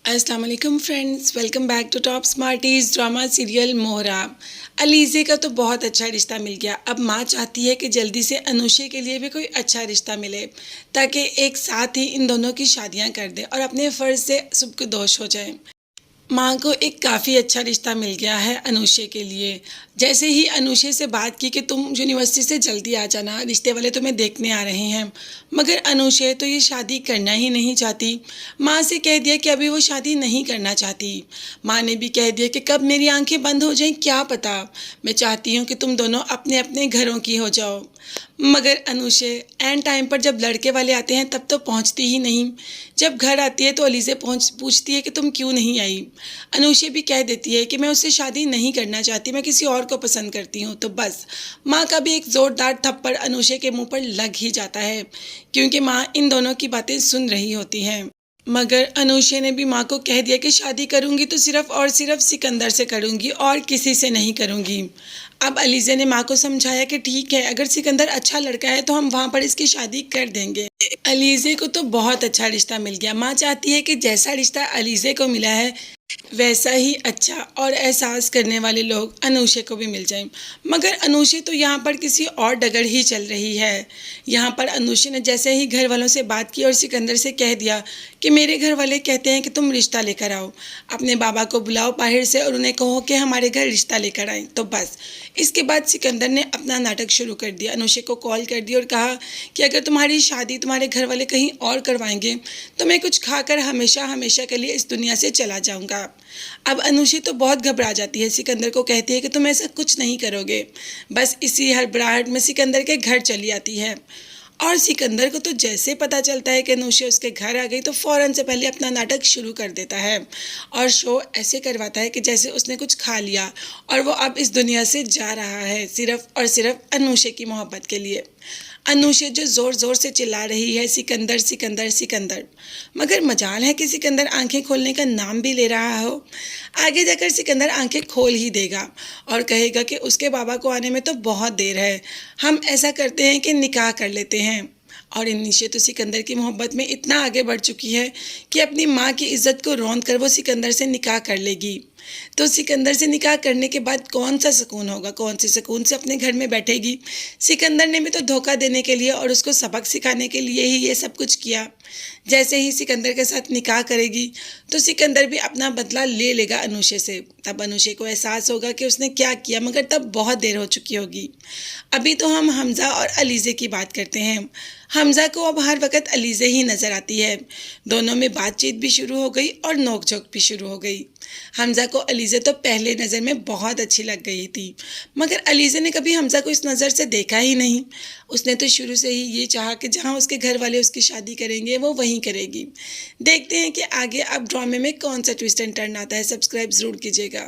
अस्सलाम वालेकुम friends, welcome back to top smarties drama serial Mohra. Alizeh का तो बहुत अच्छा रिश्ता मिल गया। अब माँ चाहती है कि जल्दी से अनुषे के लिए भी कोई अच्छा रिश्ता मिले ताकि एक साथ ही इन दोनों की शादियाँ कर दे और अपने फ़र्ज़ से सुबकुदोश हो जाए। माँ को एक काफ़ी अच्छा रिश्ता मिल गया है अनुषे के लिए। जैसे ही अनुषे से बात की कि तुम यूनिवर्सिटी से जल्दी आ जाना, रिश्ते वाले तुम्हें देखने आ रहे हैं। मगर अनुषे तो ये शादी करना ही नहीं चाहती। माँ से कह दिया कि अभी वो शादी नहीं करना चाहती। माँ ने भी कह दिया कि कब मेरी आंखें बंद हो जाएं क्या पता। मैं चाहती हूँ कि तुम दोनों अपने अपने घरों की हो जाओ। मगर अनुषे एंड टाइम पर जब लड़के वाले आते हैं तब तो पहुँचती ही नहीं। जब घर आती है तो अलीज़े पूछती है कि तुम क्यों नहीं आई। अनुषे भी कह देती है कि मैं उससे शादी नहीं करना चाहती, मैं किसी और को पसंद करती हूँ। तो बस माँ का भी एक ज़ोरदार थप्पड़ अनुषे के मुंह पर लग ही जाता है, क्योंकि माँ इन दोनों की बातें सुन रही होती हैं। मगर अनुषे ने भी माँ को कह दिया कि शादी करूँगी तो सिर्फ़ और सिर्फ़ सिकंदर से करूँगी और किसी से नहीं करूँगी। अब अलीज़े ने माँ को समझाया कि ठीक है, अगर सिकंदर अच्छा लड़का है तो हम वहाँ पर इसकी शादी कर देंगे। अलीज़े को तो बहुत अच्छा रिश्ता मिल गया। माँ चाहती है कि जैसा रिश्ता अलीज़े को मिला है वैसा ही अच्छा और एहसास करने वाले लोग अनुषे को भी मिल जाएं। मगर अनुषे तो यहाँ पर किसी और डगर ही चल रही है। यहाँ पर अनुषे ने जैसे ही घर वालों से बात की और सिकंदर से कह दिया कि मेरे घर वाले कहते हैं कि तुम रिश्ता लेकर आओ, अपने बाबा को बुलाओ बाहर से और उन्हें कहो कि हमारे घर रिश्ता लेकर आए। तो बस इसके बाद सिकंदर ने अपना नाटक शुरू कर दिया। अनुषे को कॉल कर दिया और कहा कि अगर तुम्हारी शादी तुम्हारे घर वाले कहीं और करवाएंगे तो मैं कुछ खाकर हमेशा हमेशा के लिए इस दुनिया से चला जाऊंगा। अब अनुषी तो बहुत घबरा जाती है, सिकंदर को कहती है कि तुम ऐसा कुछ नहीं करोगे। बस इसी हड़बड़ाहट में सिकंदर के घर चली आती है और सिकंदर को तो जैसे पता चलता है कि अनुषा उसके घर आ गई तो फ़ौरन से पहले अपना नाटक शुरू कर देता है और शो ऐसे करवाता है कि जैसे उसने कुछ खा लिया और वो अब इस दुनिया से जा रहा है सिर्फ़ और सिर्फ अनुषा की मोहब्बत के लिए। अनुषा जो ज़ोर ज़ोर से चिल्ला रही है सिकंदर सिकंदर सिकंदर, मगर मजाल है कि सिकंदर आंखें खोलने का नाम भी ले रहा हो। आगे जाकर सिकंदर आंखें खोल ही देगा और कहेगा कि उसके बाबा को आने में तो बहुत देर है, हम ऐसा करते हैं कि निकाह कर लेते हैं। और निशे तो सिकंदर की मोहब्बत में इतना आगे बढ़ चुकी है कि अपनी माँ की इज्जत को रौंद कर वो सिकंदर से निकाह कर लेगी। तो सिकंदर से निकाह करने के बाद कौन सा सुकून होगा, कौन से सुकून से अपने घर में बैठेगी। सिकंदर ने भी तो धोखा देने के लिए और उसको सबक सिखाने के लिए ही ये सब कुछ किया। जैसे ही सिकंदर के साथ निकाह करेगी तो सिकंदर भी अपना बदला ले लेगा अनुषे से। तब अनुषे को एहसास होगा कि उसने क्या किया, मगर तब बहुत देर हो चुकी होगी। अभी तो हम हमज़ा और अलीज़े की बात करते हैं। हमज़ा को अब हर वक्त अलीज़े ही नज़र आती है। दोनों में बातचीत भी शुरू हो गई और नोक-झोंक भी शुरू हो गई। हमज़ा को अलीज़े तो पहले नज़र में बहुत अच्छी लग गई थी, मगर अलीज़े ने कभी हमज़ा को इस नज़र से देखा ही नहीं। उसने तो शुरू से ही ये चाहा कि जहाँ उसके घर वाले उसकी शादी करेंगे वो वहीं करेगी। देखते हैं कि आगे अब ड्रामे में कौन सा ट्विस्ट एंड टर्न आता है। सब्सक्राइब ज़रूर कीजिएगा।